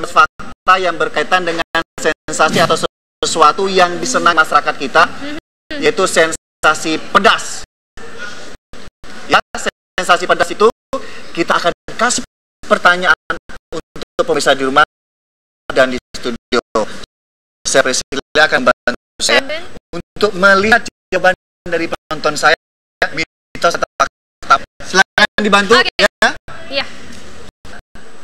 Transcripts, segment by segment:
fakta yang berkaitan dengan sensasi atau sesuatu yang disenangi masyarakat kita, yaitu sensasi pedas. Ya, sensasi pedas itu kita akan kasih pertanyaan untuk pemirsa di rumah dan di studio. Saya Priscilla akan bantu saya untuk melihat jawaban dari penonton saya, mitos atau fakta. Silakan dibantu. Okay. Ya. Iya.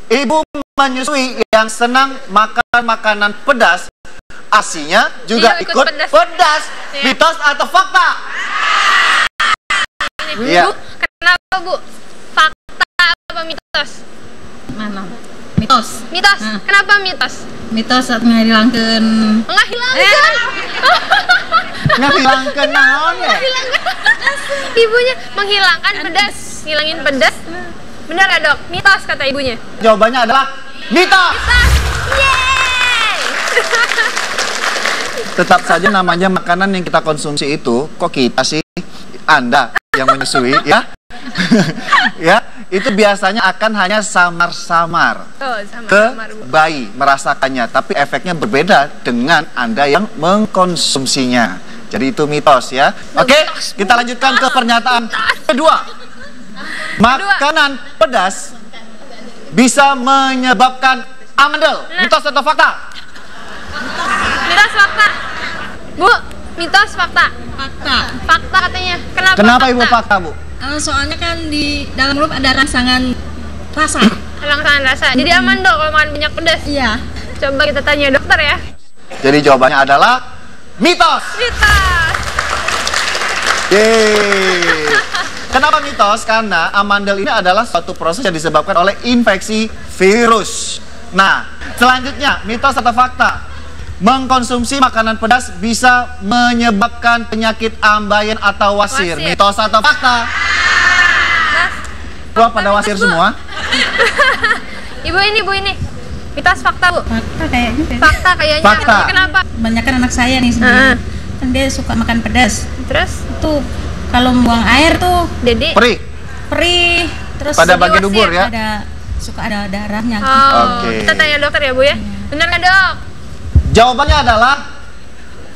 Ibu menyusui yang senang makan makanan pedas, asinya juga ikut pedas. Ya. Mitos atau fakta? Iya. Bu, kenapa Bu? Fakta apa mitos? Mana? Mitos. Mitos. Kenapa mitos? Mitos saat menghilangkan. Menghilangkan naon ya? Ibunya menghilangkan pedas, ngilangin pedas. Benar ya dok? Mitos kata ibunya. Jawabannya adalah mitos. Mitos. Yeay. Tetap saja namanya makanan yang kita konsumsi itu, kok kita sih, Anda yang menyusui, ya? Ya, itu biasanya akan hanya samar-samar ke bayi merasakannya, tapi efeknya berbeda dengan Anda yang mengkonsumsinya. Jadi itu mitos ya. Oke, kita lanjutkan ke pernyataan kedua. Makanan pedas bisa menyebabkan amandel. Mitos atau fakta? Mitos fakta. Bu, mitos fakta. Fakta. Fakta katanya. Kenapa Ibu fakta, Bu? Soalnya kan di dalam mulut ada rangsangan rasa. Rangsangan rasa. Jadi aman dok kalau makan banyak pedas. Iya. Coba kita tanya dokter ya. Jadi jawabannya adalah mitos. Mitos. Yeay. Kenapa mitos? Karena amandel ini adalah suatu proses yang disebabkan oleh infeksi virus. Nah, selanjutnya mitos atau fakta? Mengkonsumsi makanan pedas bisa menyebabkan penyakit ambeien atau wasir. Mitos atau fakta? Wah, pada wasir semua. Ibu ini. Mitos fakta, Bu? Fakta kayaknya. Fakta kayaknya. Fakta. Kenapa? Banyak kan anak saya nih sendiri. Kan dia suka makan pedas. Terus? Tuh kalau buang air tuh Dedi? Perih. Terus pada bagian dubur ya? Suka ada darahnya. Oke. Kita tanya dokter ya, Bu ya. Benar nggak dok? Jawabannya adalah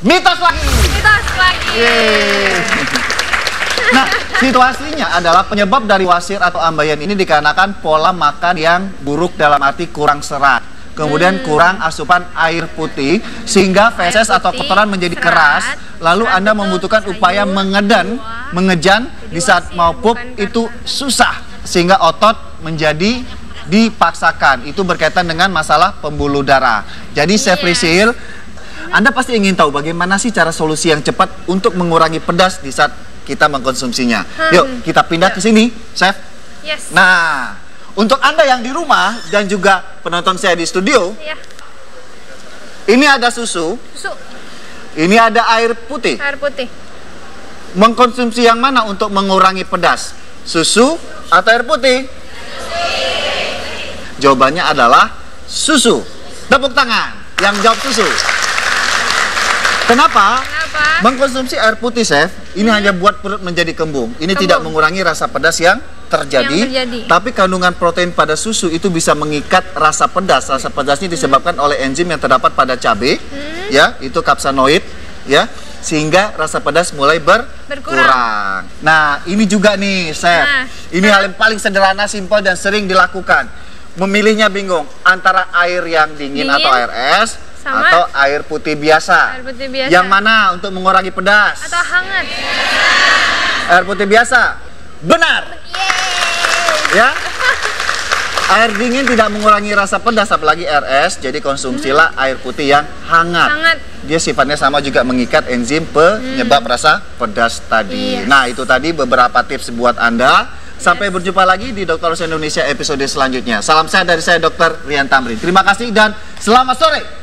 mitos lagi. Mitos lagi. Yeay. Nah, situasinya adalah penyebab dari wasir atau ambeien ini dikarenakan pola makan yang buruk, dalam arti kurang serat. Kemudian kurang asupan air putih sehingga feses atau kotoran menjadi keras. Lalu Anda membutuhkan upaya mengejan di saat mau pup itu susah sehingga otot menjadi dipaksakan. Itu berkaitan dengan masalah pembuluh darah. Jadi Chef Priscilla, Anda pasti ingin tahu bagaimana sih cara solusi yang cepat untuk mengurangi pedas di saat kita mengkonsumsinya. Yuk kita pindah ke sini, Chef. Yes. Nah, untuk Anda yang di rumah dan juga penonton saya di studio, ini ada susu. Ini ada air putih. Air putih. Mengkonsumsi yang mana untuk mengurangi pedas? Susu atau air putih? Jawabannya adalah susu. Tepuk tangan yang jawab susu. Kenapa? Mengkonsumsi air putih, Chef, ini hanya buat perut menjadi kembung. Ini tidak mengurangi rasa pedas yang terjadi. Tapi kandungan protein pada susu itu bisa mengikat rasa pedas. Rasa pedasnya disebabkan oleh enzim yang terdapat pada cabai, ya, itu kapsanoid, ya, sehingga rasa pedas mulai berkurang. Nah, ini juga nih, Chef. Ini hal yang paling sederhana, simpel dan sering dilakukan. Memilihnya bingung antara air yang dingin atau air es atau air putih biasa. Air putih biasa. Yang mana untuk mengurangi pedas? Atau hangat? Air putih biasa. Benar. Yeay. Ya. Air dingin tidak mengurangi rasa pedas, apalagi air es. Jadi konsumsilah air putih yang hangat. Dia sifatnya sama, juga mengikat enzim penyebab rasa pedas tadi. Nah, itu tadi beberapa tips buat Anda. Sampai berjumpa lagi di Dokter Indonesia episode selanjutnya. Salam sehat dari saya, Dr. Rian Tamrin. Terima kasih dan selamat sore.